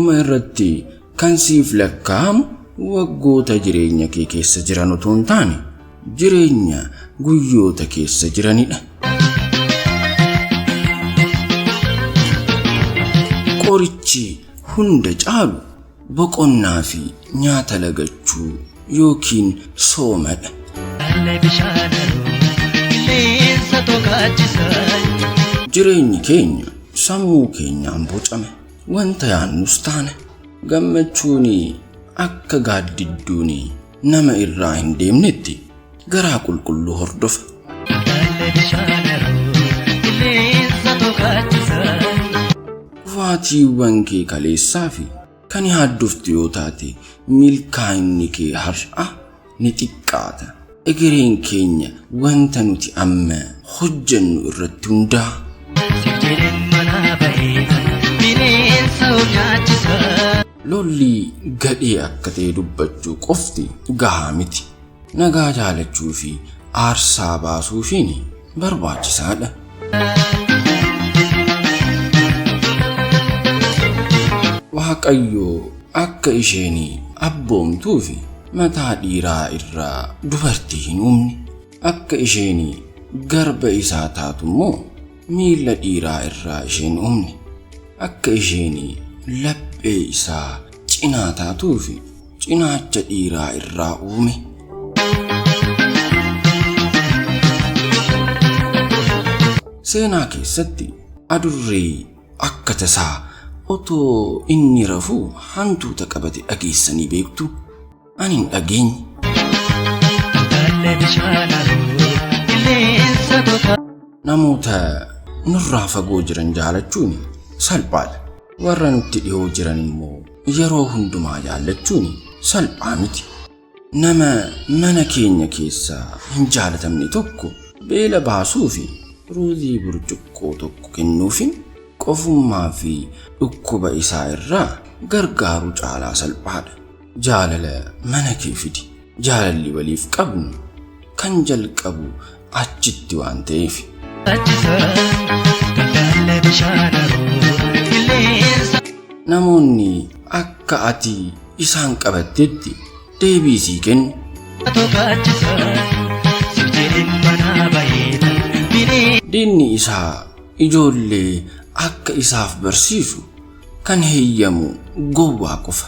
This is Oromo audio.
dhuma irratti kan siif lakkaa'amu waggoota jireenya kee keessa jiran utuu hin taane jireenya guyyoota keessa jiranidha. Qorichi hunda caalu boqonnaa fi nyaata lagachuu yookiin soomadha. Jireenyi keenya sammuu keenyaan bocame. Wanta yaannus taane gammachuun akka gaaddidduun nama irraa hin deemnetti garaa qulqulluu hordofa. Waatiiwwan kee kaleessaa fi kan yaaddoftu yoo taate milkaa'inni kee har'a ni xiqqaata. Egereen keenya wanta nuti amma hojjennu irratti hundaa'a. Lolli gadhee akka ta'e dubbachuu qofti gahaa miti. Nagaa jaalachuu fi aarsaa baasuufiin barbaachisaadha. Waaqayyo akka isheen abboomtuu fi mataa dhiiraa irraa dubartii hin uumne, akka isheen garba isaa taatu immoo miila dhiiraa irraa isheen uumne, akka isheen laphee isaa cinaa taatuu fi cinaacha dhiiraa irraa uume. Seenaa keessatti adurree akka tasaa otoo inni rafuu hantuuta qabate dhageessanii beektu? Ani hin dhageenye. Namoota nurraa fagoo jiran jaalachuun salphaadha. Warra nutti dhiyoo jiran immoo yeroo hundumaa jaalachuun salphaa miti. Nama mana keenya keessaa hin jaalatamne tokko beela baasuu fi ruuzii burcuqqoo tokko kennuufin qofummaa fi dhukkuba isaa irraa gargaaru caalaa salphaadha. Jaalala mana kee fidi. Jaalalli waliif qabnu kan jalqabu achitti waan ta'eef. Namoonni akka ati isaan qabattetti deebii sii kennu. Diinni isaa ijoollee akka isaaf barsiisu kan heeyyamu gowwaa qofa.